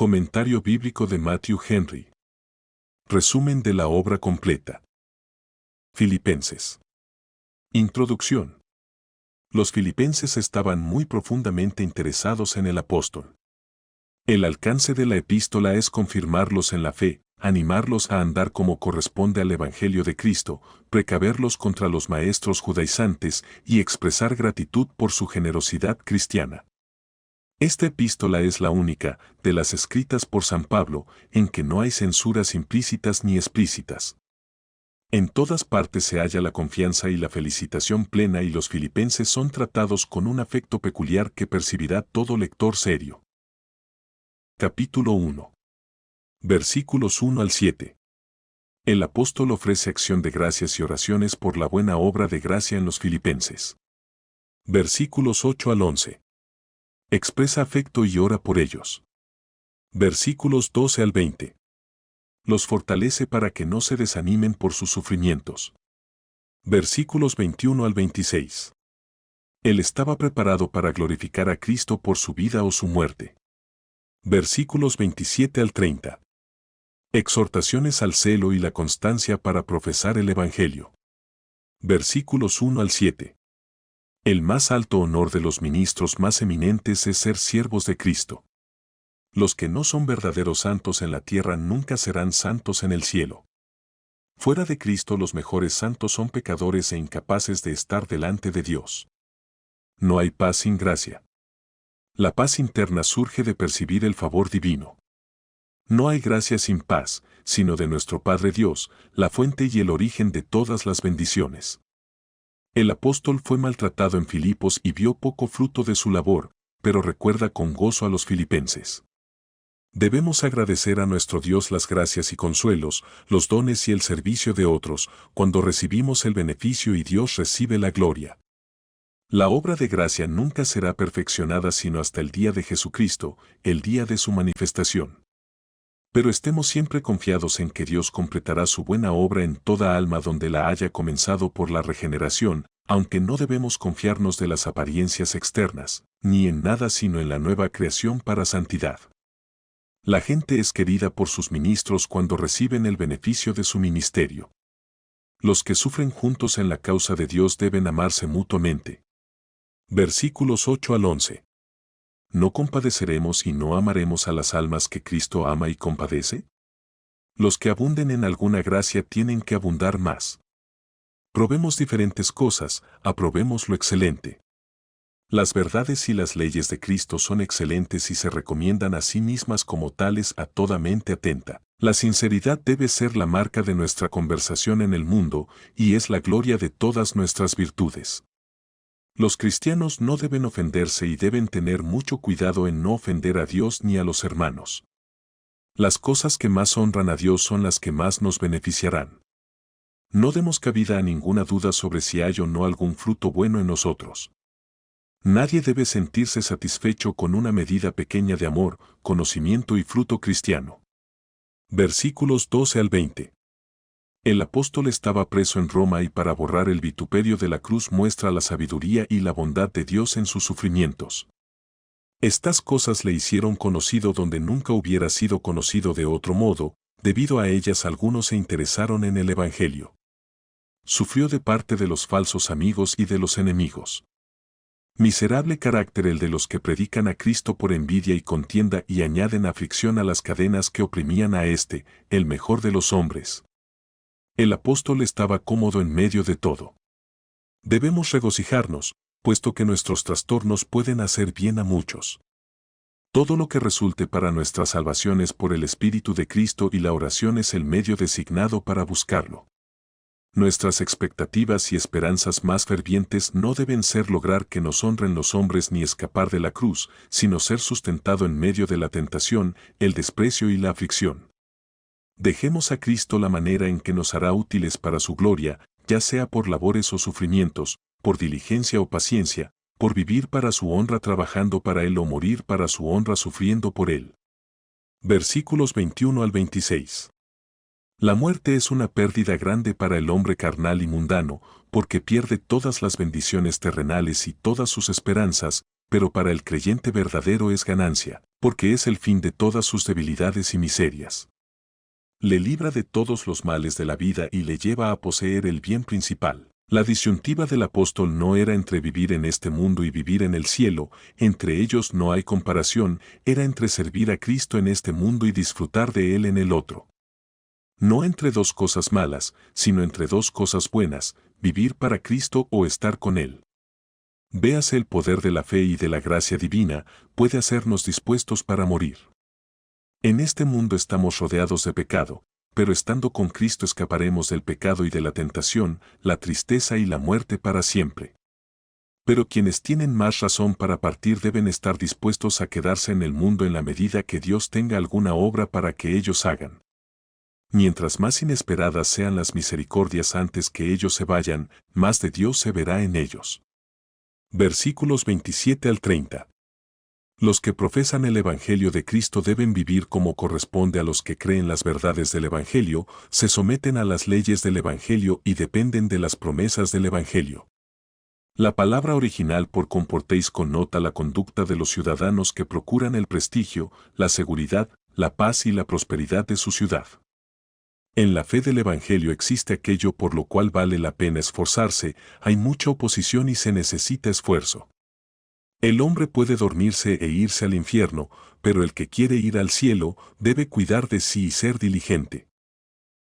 Comentario bíblico de Matthew Henry. Resumen de la obra completa. Filipenses. Introducción. Los filipenses estaban muy profundamente interesados en el apóstol. El alcance de la epístola es confirmarlos en la fe, animarlos a andar como corresponde al Evangelio de Cristo, precaverlos contra los maestros judaizantes y expresar gratitud por su generosidad cristiana. Esta epístola es la única, de las escritas por San Pablo, en que no hay censuras implícitas ni explícitas. En todas partes se halla la confianza y la felicitación plena y los filipenses son tratados con un afecto peculiar que percibirá todo lector serio. Capítulo 1. Versículos 1 al 7. El apóstol ofrece acción de gracias y oraciones por la buena obra de gracia en los filipenses. Versículos 8 al 11. Expresa afecto y ora por ellos. Versículos 12 al 20. Los fortalece para que no se desanimen por sus sufrimientos. Versículos 21 al 26. Él estaba preparado para glorificar a Cristo por su vida o su muerte. Versículos 27 al 30. Exhortaciones al celo y la constancia para profesar el Evangelio. Versículos 1 al 7. El más alto honor de los ministros más eminentes es ser siervos de Cristo. Los que no son verdaderos santos en la tierra nunca serán santos en el cielo. Fuera de Cristo los mejores santos son pecadores e incapaces de estar delante de Dios. No hay paz sin gracia. La paz interna surge de percibir el favor divino. No hay gracia sin paz, sino de nuestro Padre Dios, la fuente y el origen de todas las bendiciones. El apóstol fue maltratado en Filipos y vio poco fruto de su labor, pero recuerda con gozo a los filipenses. Debemos agradecer a nuestro Dios las gracias y consuelos, los dones y el servicio de otros, cuando recibimos el beneficio y Dios recibe la gloria. La obra de gracia nunca será perfeccionada sino hasta el día de Jesucristo, el día de su manifestación. Pero estemos siempre confiados en que Dios completará su buena obra en toda alma donde la haya comenzado por la regeneración, aunque no debemos confiarnos de las apariencias externas, ni en nada sino en la nueva creación para santidad. La gente es querida por sus ministros cuando reciben el beneficio de su ministerio. Los que sufren juntos en la causa de Dios deben amarse mutuamente. Versículos 8 al 11. ¿No compadeceremos y no amaremos a las almas que Cristo ama y compadece? Los que abunden en alguna gracia tienen que abundar más. Probemos diferentes cosas, aprobemos lo excelente. Las verdades y las leyes de Cristo son excelentes y se recomiendan a sí mismas como tales a toda mente atenta. La sinceridad debe ser la marca de nuestra conversación en el mundo y es la gloria de todas nuestras virtudes. Los cristianos no deben ofenderse y deben tener mucho cuidado en no ofender a Dios ni a los hermanos. Las cosas que más honran a Dios son las que más nos beneficiarán. No demos cabida a ninguna duda sobre si hay o no algún fruto bueno en nosotros. Nadie debe sentirse satisfecho con una medida pequeña de amor, conocimiento y fruto cristiano. Versículos 12 al 20. El apóstol estaba preso en Roma y para borrar el vituperio de la cruz muestra la sabiduría y la bondad de Dios en sus sufrimientos. Estas cosas le hicieron conocido donde nunca hubiera sido conocido de otro modo, debido a ellas algunos se interesaron en el Evangelio. Sufrió de parte de los falsos amigos y de los enemigos. Miserable carácter el de los que predican a Cristo por envidia y contienda y añaden aflicción a las cadenas que oprimían a este, el mejor de los hombres. El apóstol estaba cómodo en medio de todo. Debemos regocijarnos, puesto que nuestros trastornos pueden hacer bien a muchos. Todo lo que resulte para nuestra salvación es por el Espíritu de Cristo y la oración es el medio designado para buscarlo. Nuestras expectativas y esperanzas más fervientes no deben ser lograr que nos honren los hombres ni escapar de la cruz, sino ser sustentado en medio de la tentación, el desprecio y la aflicción. Dejemos a Cristo la manera en que nos hará útiles para su gloria, ya sea por labores o sufrimientos, por diligencia o paciencia, por vivir para su honra trabajando para Él o morir para su honra sufriendo por Él. Versículos 21 al 26. La muerte es una pérdida grande para el hombre carnal y mundano, porque pierde todas las bendiciones terrenales y todas sus esperanzas, pero para el creyente verdadero es ganancia. porque es el fin de todas sus debilidades y miserias. Le libra de todos los males de la vida y le lleva a poseer el bien principal. La disyuntiva del apóstol no era entre vivir en este mundo y vivir en el cielo, entre ellos no hay comparación, era entre servir a Cristo en este mundo y disfrutar de Él en el otro. No entre dos cosas malas, sino entre dos cosas buenas, vivir para Cristo o estar con Él. Véase el poder de la fe y de la gracia divina, puede hacernos dispuestos para morir. En este mundo estamos rodeados de pecado, pero estando con Cristo escaparemos del pecado y de la tentación, la tristeza y la muerte para siempre. Pero quienes tienen más razón para partir deben estar dispuestos a quedarse en el mundo en la medida que Dios tenga alguna obra para que ellos hagan. Mientras más inesperadas sean las misericordias antes que ellos se vayan, más de Dios se verá en ellos. Versículos 27 al 30. Los que profesan el Evangelio de Cristo deben vivir como corresponde a los que creen las verdades del Evangelio, se someten a las leyes del Evangelio y dependen de las promesas del Evangelio. La palabra original por comportéis connota la conducta de los ciudadanos que procuran el prestigio, la seguridad, la paz y la prosperidad de su ciudad. En la fe del Evangelio existe aquello por lo cual vale la pena esforzarse, hay mucha oposición y se necesita esfuerzo. El hombre puede dormirse e irse al infierno, pero el que quiere ir al cielo debe cuidar de sí y ser diligente.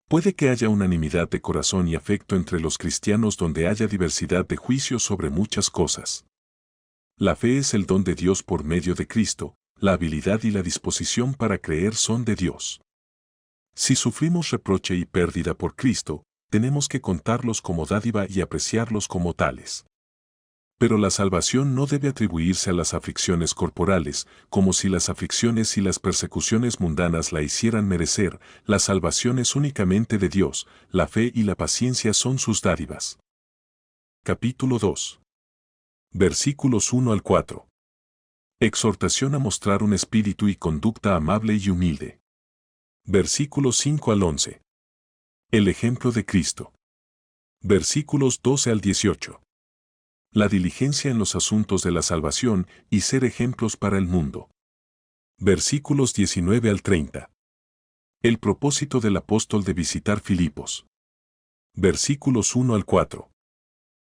Puede que haya unanimidad de corazón y afecto entre los cristianos donde haya diversidad de juicios sobre muchas cosas. La fe es el don de Dios por medio de Cristo, la habilidad y la disposición para creer son de Dios. Si sufrimos reproche y pérdida por Cristo, tenemos que contarlos como dádiva y apreciarlos como tales. Pero la salvación no debe atribuirse a las aflicciones corporales, como si las aflicciones y las persecuciones mundanas la hicieran merecer. La salvación es únicamente de Dios, la fe y la paciencia son sus dádivas. Capítulo 2. Versículos 1 al 4. Exhortación a mostrar un espíritu y conducta amable y humilde. Versículos 5 al 11. El ejemplo de Cristo. Versículos 12 al 18. La diligencia en los asuntos de la salvación y ser ejemplos para el mundo. Versículos 19 al 30. El propósito del apóstol de visitar Filipos. Versículos 1 al 4.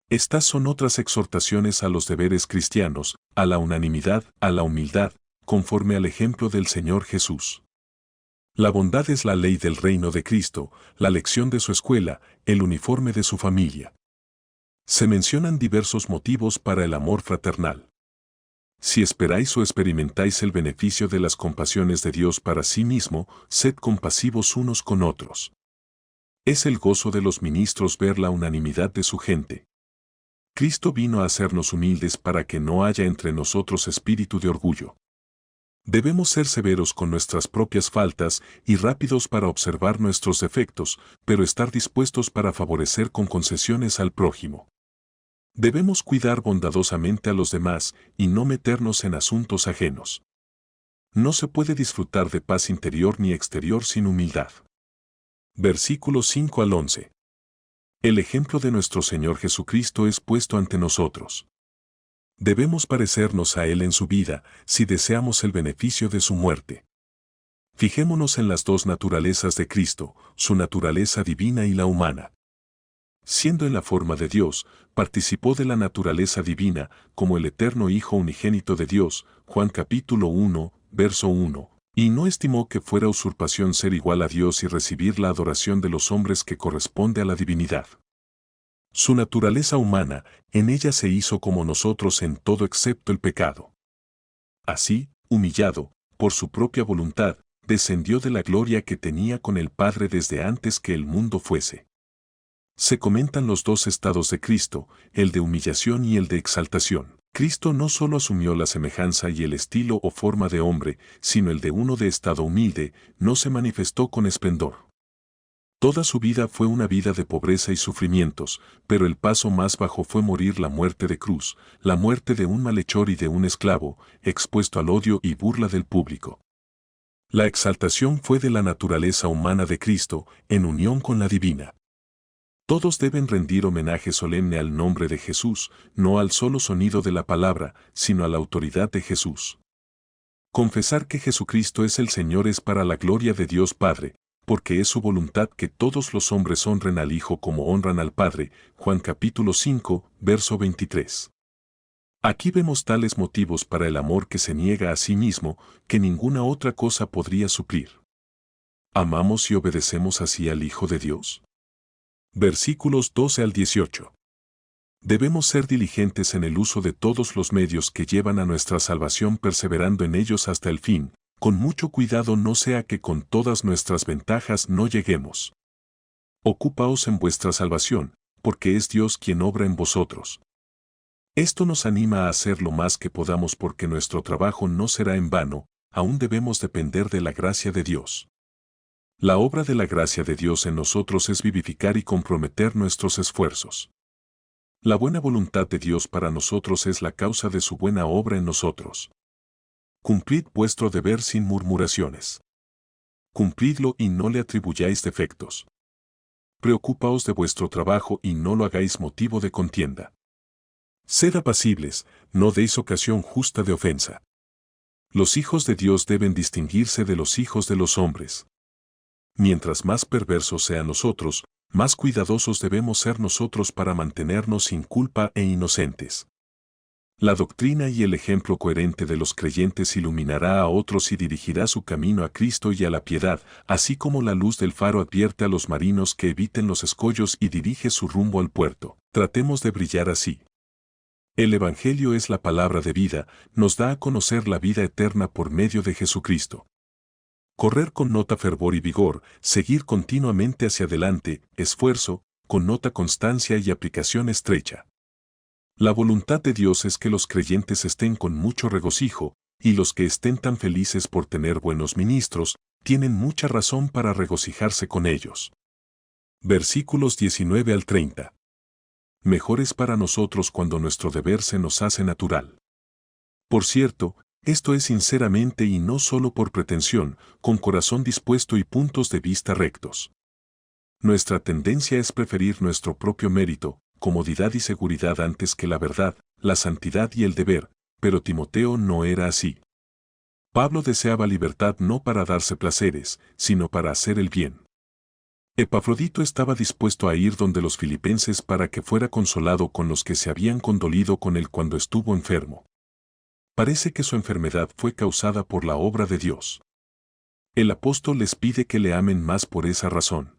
Estas son otras exhortaciones a los deberes cristianos, a la unanimidad, a la humildad, conforme al ejemplo del Señor Jesús. La bondad es la ley del reino de Cristo, la lección de su escuela, el uniforme de su familia. Se mencionan diversos motivos para el amor fraternal. Si esperáis o experimentáis el beneficio de las compasiones de Dios para sí mismo, sed compasivos unos con otros. Es el gozo de los ministros ver la unanimidad de su gente. Cristo vino a hacernos humildes para que no haya entre nosotros espíritu de orgullo. Debemos ser severos con nuestras propias faltas y rápidos para observar nuestros defectos, pero estar dispuestos para favorecer con concesiones al prójimo. Debemos cuidar bondadosamente a los demás y no meternos en asuntos ajenos. No se puede disfrutar de paz interior ni exterior sin humildad. Versículos 5 al 11. El ejemplo de nuestro Señor Jesucristo es puesto ante nosotros. Debemos parecernos a Él en su vida si deseamos el beneficio de su muerte. Fijémonos en las dos naturalezas de Cristo, su naturaleza divina y la humana. Siendo en la forma de Dios, participó de la naturaleza divina como el eterno Hijo unigénito de Dios, Juan capítulo 1, verso 1, y no estimó que fuera usurpación ser igual a Dios y recibir la adoración de los hombres que corresponde a la divinidad. Su naturaleza humana, en ella se hizo como nosotros en todo excepto el pecado. Así, humillado, por su propia voluntad, descendió de la gloria que tenía con el Padre desde antes que el mundo fuese. Se comentan los dos estados de Cristo, el de humillación y el de exaltación. Cristo no solo asumió la semejanza y el estilo o forma de hombre, sino el de uno de estado humilde, no se manifestó con esplendor. Toda su vida fue una vida de pobreza y sufrimientos, pero el paso más bajo fue morir la muerte de cruz, la muerte de un malhechor y de un esclavo, expuesto al odio y burla del público. La exaltación fue de la naturaleza humana de Cristo, en unión con la divina. Todos deben rendir homenaje solemne al nombre de Jesús, no al solo sonido de la palabra, sino a la autoridad de Jesús. Confesar que Jesucristo es el Señor es para la gloria de Dios Padre, porque es su voluntad que todos los hombres honren al Hijo como honran al Padre. Juan capítulo 5, verso 23. Aquí vemos tales motivos para el amor que se niega a sí mismo, que ninguna otra cosa podría suplir. ¿Amamos y obedecemos así al Hijo de Dios? Versículos 12 al 18. Debemos ser diligentes en el uso de todos los medios que llevan a nuestra salvación, perseverando en ellos hasta el fin, con mucho cuidado, no sea que con todas nuestras ventajas no lleguemos. Ocupaos en vuestra salvación, porque es Dios quien obra en vosotros. Esto nos anima a hacer lo más que podamos, porque nuestro trabajo no será en vano, aún debemos depender de la gracia de Dios. La obra de la gracia de Dios en nosotros es vivificar y comprometer nuestros esfuerzos. La buena voluntad de Dios para nosotros es la causa de su buena obra en nosotros. Cumplid vuestro deber sin murmuraciones. Cumplidlo y no le atribuyáis defectos. Preocupaos de vuestro trabajo y no lo hagáis motivo de contienda. Sed apacibles, no deis ocasión justa de ofensa. Los hijos de Dios deben distinguirse de los hijos de los hombres. Mientras más perversos sean nosotros, más cuidadosos debemos ser nosotros para mantenernos sin culpa e inocentes. La doctrina y el ejemplo coherente de los creyentes iluminará a otros y dirigirá su camino a Cristo y a la piedad, así como la luz del faro advierte a los marinos que eviten los escollos y dirige su rumbo al puerto. Tratemos de brillar así. El Evangelio es la palabra de vida, nos da a conocer la vida eterna por medio de Jesucristo. Correr connota fervor y vigor, seguir continuamente hacia adelante, esfuerzo, connota constancia y aplicación estrecha. La voluntad de Dios es que los creyentes estén con mucho regocijo, y los que estén tan felices por tener buenos ministros, tienen mucha razón para regocijarse con ellos. Versículos 19 al 30. Mejor es para nosotros cuando nuestro deber se nos hace natural. Por cierto, esto es sinceramente y no solo por pretensión, con corazón dispuesto y puntos de vista rectos. Nuestra tendencia es preferir nuestro propio mérito, comodidad y seguridad antes que la verdad, la santidad y el deber, pero Timoteo no era así. Pablo deseaba libertad no para darse placeres, sino para hacer el bien. Epafrodito estaba dispuesto a ir donde los filipenses para que fuera consolado con los que se habían condolido con él cuando estuvo enfermo. Parece que su enfermedad fue causada por la obra de Dios. El apóstol les pide que le amen más por esa razón.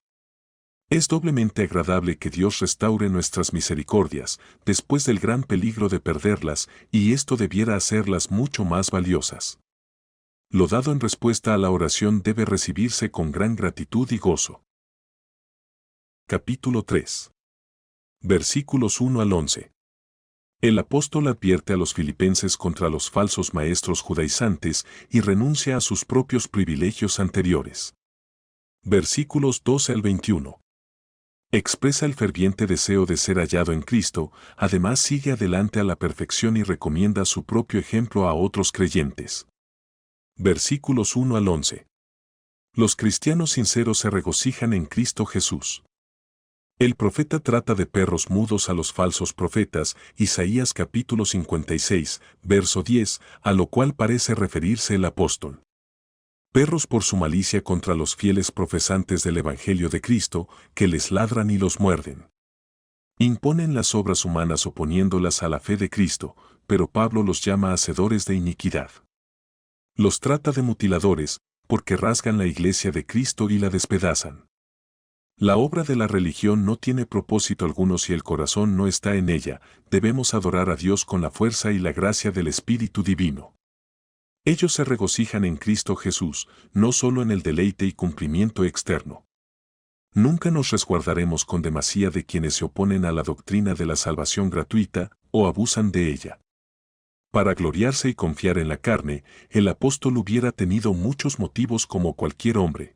Es doblemente agradable que Dios restaure nuestras misericordias, después del gran peligro de perderlas, y esto debiera hacerlas mucho más valiosas. Lo dado en respuesta a la oración debe recibirse con gran gratitud y gozo. Capítulo 3. Versículos 1 al 11. El apóstol advierte a los filipenses contra los falsos maestros judaizantes y renuncia a sus propios privilegios anteriores. Versículos 12 al 21. Expresa el ferviente deseo de ser hallado en Cristo, además sigue adelante a la perfección y recomienda su propio ejemplo a otros creyentes. Versículos 1 al 11. Los cristianos sinceros se regocijan en Cristo Jesús. El profeta trata de perros mudos a los falsos profetas, Isaías capítulo 56, verso 10, a lo cual parece referirse el apóstol. Perros por su malicia contra los fieles profesantes del Evangelio de Cristo, que les ladran y los muerden. Imponen las obras humanas oponiéndolas a la fe de Cristo, pero Pablo los llama hacedores de iniquidad. Los trata de mutiladores, porque rasgan la iglesia de Cristo y la despedazan. La obra de la religión no tiene propósito alguno si el corazón no está en ella. Debemos adorar a Dios con la fuerza y la gracia del Espíritu Divino. Ellos se regocijan en Cristo Jesús, no solo en el deleite y cumplimiento externo. Nunca nos resguardaremos con demasía de quienes se oponen a la doctrina de la salvación gratuita o abusan de ella. Para gloriarse y confiar en la carne, el apóstol hubiera tenido muchos motivos como cualquier hombre.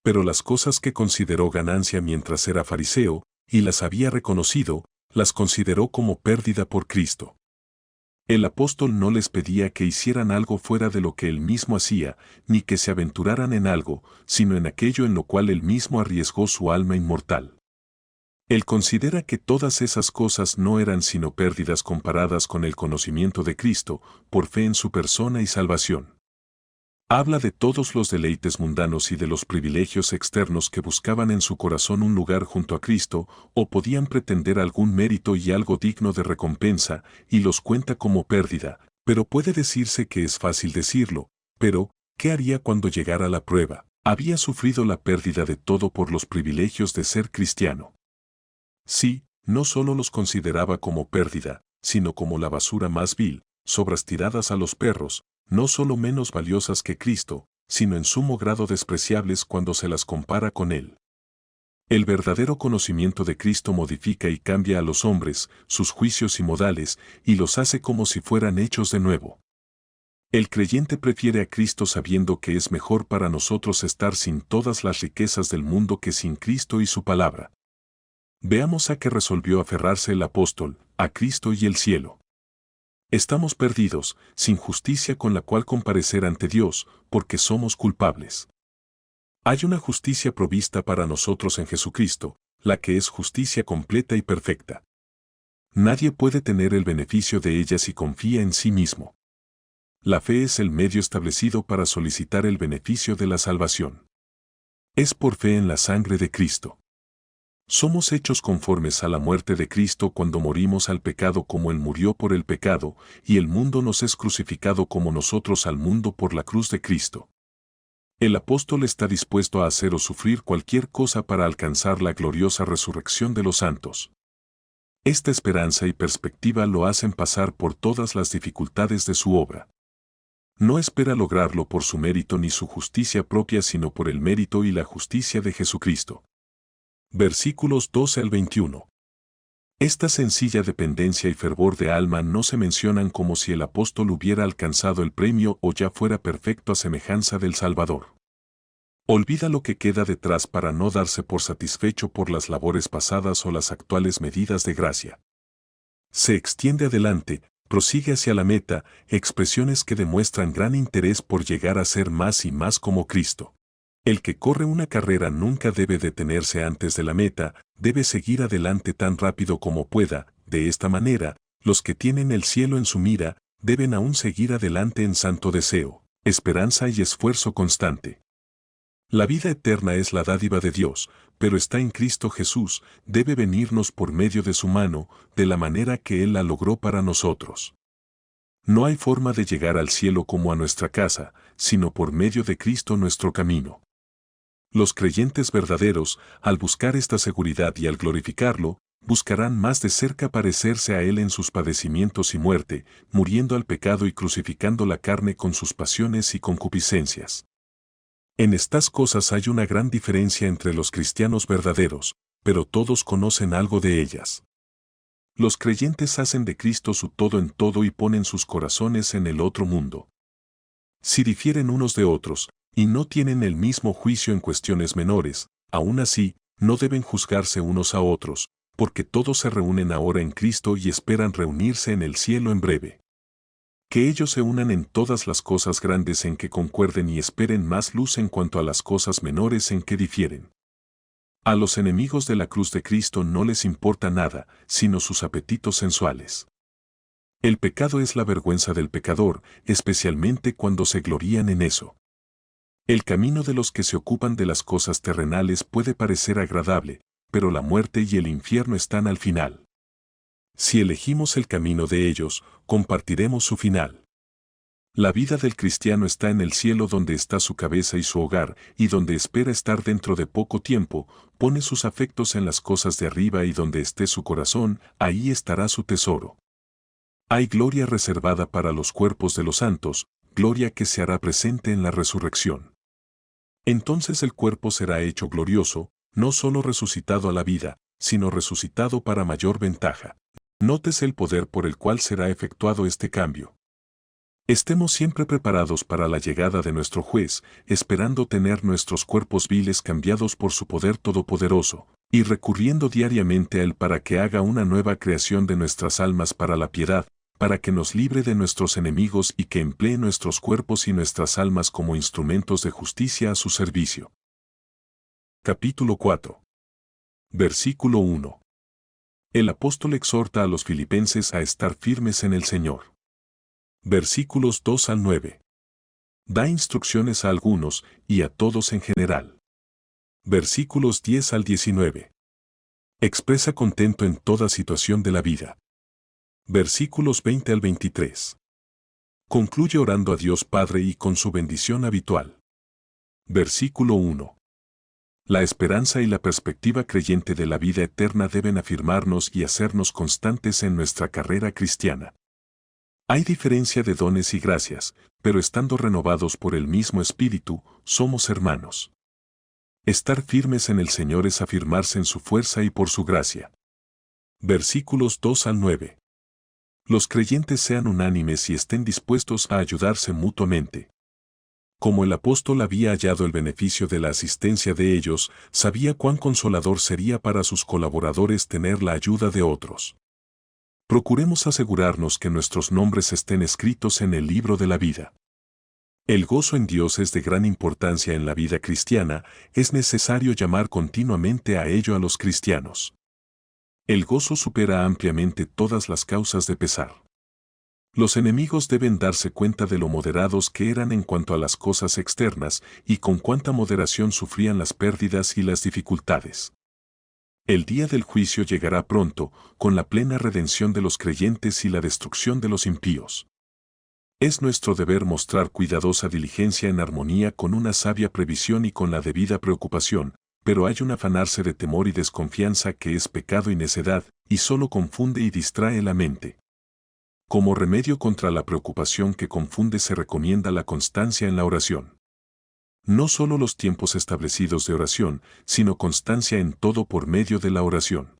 Pero las cosas que consideró ganancia mientras era fariseo, y las había reconocido, las consideró como pérdida por Cristo. El apóstol no les pedía que hicieran algo fuera de lo que él mismo hacía, ni que se aventuraran en algo, sino en aquello en lo cual él mismo arriesgó su alma inmortal. Él considera que todas esas cosas no eran sino pérdidas comparadas con el conocimiento de Cristo, por fe en su persona y salvación. Habla de todos los deleites mundanos y de los privilegios externos que buscaban en su corazón un lugar junto a Cristo, o podían pretender algún mérito y algo digno de recompensa, y los cuenta como pérdida, pero puede decirse que es fácil decirlo, pero, ¿qué haría cuando llegara la prueba? Había sufrido la pérdida de todo por los privilegios de ser cristiano. Sí, no solo los consideraba como pérdida, sino como la basura más vil, sobras tiradas a los perros, no solo menos valiosas que Cristo, sino en sumo grado despreciables cuando se las compara con Él. El verdadero conocimiento de Cristo modifica y cambia a los hombres, sus juicios y modales, y los hace como si fueran hechos de nuevo. El creyente prefiere a Cristo sabiendo que es mejor para nosotros estar sin todas las riquezas del mundo que sin Cristo y su palabra. Veamos a qué resolvió aferrarse el apóstol, a Cristo y el cielo. Estamos perdidos, sin justicia con la cual comparecer ante Dios, porque somos culpables. Hay una justicia provista para nosotros en Jesucristo, la que es justicia completa y perfecta. Nadie puede tener el beneficio de ella si confía en sí mismo. La fe es el medio establecido para solicitar el beneficio de la salvación. Es por fe en la sangre de Cristo. Somos hechos conformes a la muerte de Cristo cuando morimos al pecado como Él murió por el pecado, y el mundo nos es crucificado como nosotros al mundo por la cruz de Cristo. El apóstol está dispuesto a hacer o sufrir cualquier cosa para alcanzar la gloriosa resurrección de los santos. Esta esperanza y perspectiva lo hacen pasar por todas las dificultades de su obra. No espera lograrlo por su mérito ni su justicia propia, sino por el mérito y la justicia de Jesucristo. Versículos 12 al 21. Esta sencilla dependencia y fervor de alma no se mencionan como si el apóstol hubiera alcanzado el premio o ya fuera perfecto a semejanza del Salvador. Olvida lo que queda detrás para no darse por satisfecho por las labores pasadas o las actuales medidas de gracia. Se extiende adelante, prosigue hacia la meta, expresiones que demuestran gran interés por llegar a ser más y más como Cristo. El que corre una carrera nunca debe detenerse antes de la meta, debe seguir adelante tan rápido como pueda. De esta manera, los que tienen el cielo en su mira, deben aún seguir adelante en santo deseo, esperanza y esfuerzo constante. La vida eterna es la dádiva de Dios, pero está en Cristo Jesús, debe venirnos por medio de su mano, de la manera que Él la logró para nosotros. No hay forma de llegar al cielo como a nuestra casa, sino por medio de Cristo nuestro camino. Los creyentes verdaderos, al buscar esta seguridad y al glorificarlo, buscarán más de cerca parecerse a Él en sus padecimientos y muerte, muriendo al pecado y crucificando la carne con sus pasiones y concupiscencias. En estas cosas hay una gran diferencia entre los cristianos verdaderos, pero todos conocen algo de ellas. Los creyentes hacen de Cristo su todo en todo y ponen sus corazones en el otro mundo. Si difieren unos de otros, y no tienen el mismo juicio en cuestiones menores, aún así, no deben juzgarse unos a otros, porque todos se reúnen ahora en Cristo y esperan reunirse en el cielo en breve. Que ellos se unan en todas las cosas grandes en que concuerden y esperen más luz en cuanto a las cosas menores en que difieren. A los enemigos de la cruz de Cristo no les importa nada, sino sus apetitos sensuales. El pecado es la vergüenza del pecador, especialmente cuando se glorían en eso. El camino de los que se ocupan de las cosas terrenales puede parecer agradable, pero la muerte y el infierno están al final. Si elegimos el camino de ellos, compartiremos su final. La vida del cristiano está en el cielo donde está su cabeza y su hogar, y donde espera estar dentro de poco tiempo, pone sus afectos en las cosas de arriba y donde esté su corazón, ahí estará su tesoro. Hay gloria reservada para los cuerpos de los santos, gloria que se hará presente en la resurrección. Entonces el cuerpo será hecho glorioso, no solo resucitado a la vida, sino resucitado para mayor ventaja. Nótese el poder por el cual será efectuado este cambio. Estemos siempre preparados para la llegada de nuestro juez, esperando tener nuestros cuerpos viles cambiados por su poder todopoderoso, y recurriendo diariamente a Él para que haga una nueva creación de nuestras almas para la piedad, para que nos libre de nuestros enemigos y que emplee nuestros cuerpos y nuestras almas como instrumentos de justicia a su servicio. Capítulo 4. Versículo 1. El apóstol exhorta a los filipenses a estar firmes en el Señor. Versículos 2 al 9. Da instrucciones a algunos y a todos en general. Versículos 10 al 19. Expresa contento en toda situación de la vida. Versículos 20 al 23. Concluye orando a Dios Padre y con su bendición habitual. Versículo 1. La esperanza y la perspectiva creyente de la vida eterna deben afirmarnos y hacernos constantes en nuestra carrera cristiana. Hay diferencia de dones y gracias, pero estando renovados por el mismo Espíritu, somos hermanos. Estar firmes en el Señor es afirmarse en su fuerza y por su gracia. Versículos 2 al 9. Los creyentes sean unánimes y estén dispuestos a ayudarse mutuamente. Como el apóstol había hallado el beneficio de la asistencia de ellos, sabía cuán consolador sería para sus colaboradores tener la ayuda de otros. Procuremos asegurarnos que nuestros nombres estén escritos en el libro de la vida. El gozo en Dios es de gran importancia en la vida cristiana, es necesario llamar continuamente a ello a los cristianos. El gozo supera ampliamente todas las causas de pesar. Los enemigos deben darse cuenta de lo moderados que eran en cuanto a las cosas externas y con cuánta moderación sufrían las pérdidas y las dificultades. El día del juicio llegará pronto, con la plena redención de los creyentes y la destrucción de los impíos. Es nuestro deber mostrar cuidadosa diligencia en armonía con una sabia previsión y con la debida preocupación, pero hay un afanarse de temor y desconfianza que es pecado y necedad, y solo confunde y distrae la mente. Como remedio contra la preocupación que confunde se recomienda la constancia en la oración. No solo los tiempos establecidos de oración, sino constancia en todo por medio de la oración.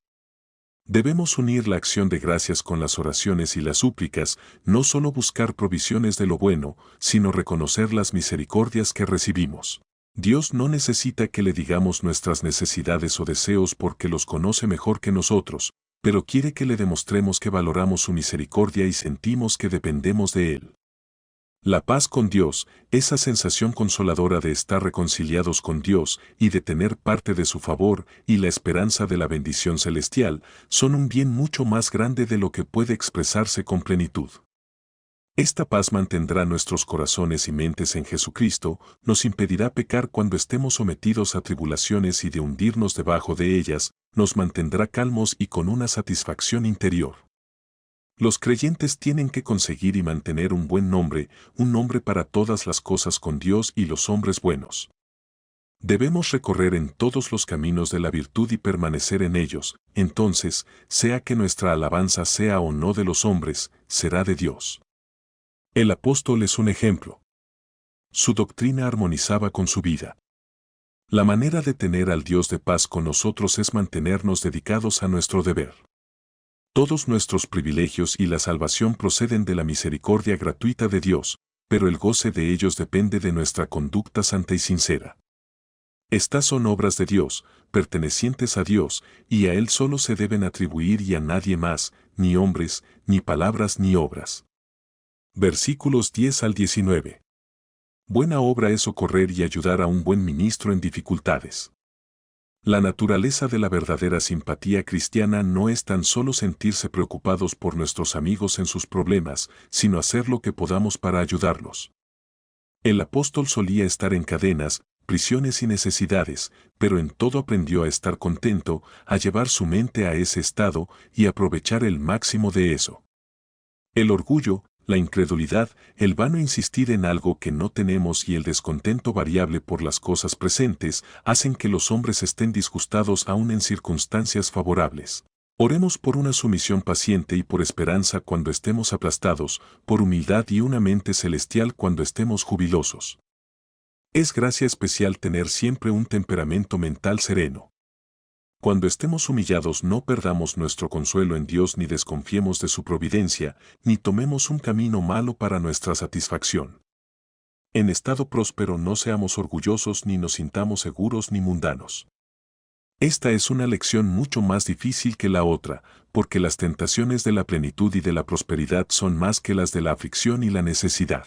Debemos unir la acción de gracias con las oraciones y las súplicas, no solo buscar provisiones de lo bueno, sino reconocer las misericordias que recibimos. Dios no necesita que le digamos nuestras necesidades o deseos porque los conoce mejor que nosotros, pero quiere que le demostremos que valoramos su misericordia y sentimos que dependemos de Él. La paz con Dios, esa sensación consoladora de estar reconciliados con Dios y de tener parte de su favor y la esperanza de la bendición celestial, son un bien mucho más grande de lo que puede expresarse con plenitud. Esta paz mantendrá nuestros corazones y mentes en Jesucristo, nos impedirá pecar cuando estemos sometidos a tribulaciones y de hundirnos debajo de ellas, nos mantendrá calmos y con una satisfacción interior. Los creyentes tienen que conseguir y mantener un buen nombre, un nombre para todas las cosas con Dios y los hombres buenos. Debemos recorrer en todos los caminos de la virtud y permanecer en ellos, entonces, sea que nuestra alabanza sea o no de los hombres, será de Dios. El apóstol es un ejemplo. Su doctrina armonizaba con su vida. La manera de tener al Dios de paz con nosotros es mantenernos dedicados a nuestro deber. Todos nuestros privilegios y la salvación proceden de la misericordia gratuita de Dios, pero el goce de ellos depende de nuestra conducta santa y sincera. Estas son obras de Dios, pertenecientes a Dios, y a Él solo se deben atribuir y a nadie más, ni hombres, ni palabras ni obras. Versículos 10 al 19. Buena obra es socorrer y ayudar a un buen ministro en dificultades. La naturaleza de la verdadera simpatía cristiana no es tan solo sentirse preocupados por nuestros amigos en sus problemas, sino hacer lo que podamos para ayudarlos. El apóstol solía estar en cadenas, prisiones y necesidades, pero en todo aprendió a estar contento, a llevar su mente a ese estado y aprovechar el máximo de eso. El orgullo, la incredulidad, el vano insistir en algo que no tenemos y el descontento variable por las cosas presentes hacen que los hombres estén disgustados aún en circunstancias favorables. Oremos por una sumisión paciente y por esperanza cuando estemos aplastados, por humildad y una mente celestial cuando estemos jubilosos. Es gracia especial tener siempre un temperamento mental sereno. Cuando estemos humillados no perdamos nuestro consuelo en Dios ni desconfiemos de su providencia, ni tomemos un camino malo para nuestra satisfacción. En estado próspero no seamos orgullosos ni nos sintamos seguros ni mundanos. Esta es una lección mucho más difícil que la otra, porque las tentaciones de la plenitud y de la prosperidad son más que las de la aflicción y la necesidad.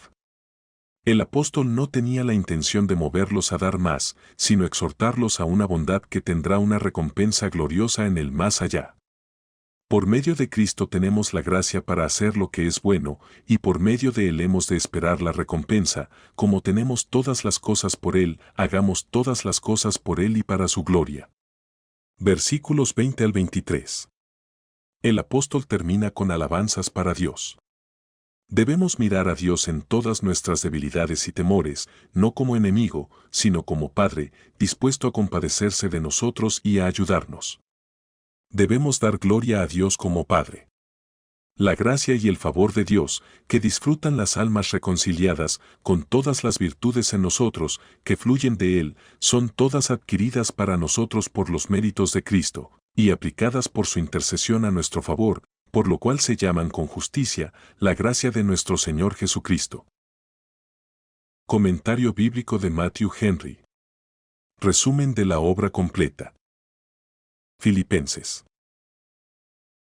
El apóstol no tenía la intención de moverlos a dar más, sino exhortarlos a una bondad que tendrá una recompensa gloriosa en el más allá. Por medio de Cristo tenemos la gracia para hacer lo que es bueno, y por medio de Él hemos de esperar la recompensa. Como tenemos todas las cosas por Él, hagamos todas las cosas por Él y para su gloria. Versículos 20 al 23. El apóstol termina con alabanzas para Dios. Debemos mirar a Dios en todas nuestras debilidades y temores, no como enemigo, sino como Padre, dispuesto a compadecerse de nosotros y a ayudarnos. Debemos dar gloria a Dios como Padre. La gracia y el favor de Dios, que disfrutan las almas reconciliadas, con todas las virtudes en nosotros, que fluyen de Él, son todas adquiridas para nosotros por los méritos de Cristo, y aplicadas por su intercesión a nuestro favor, por lo cual se llaman con justicia, la gracia de nuestro Señor Jesucristo. Comentario bíblico de Matthew Henry. Resumen de la obra completa. Filipenses.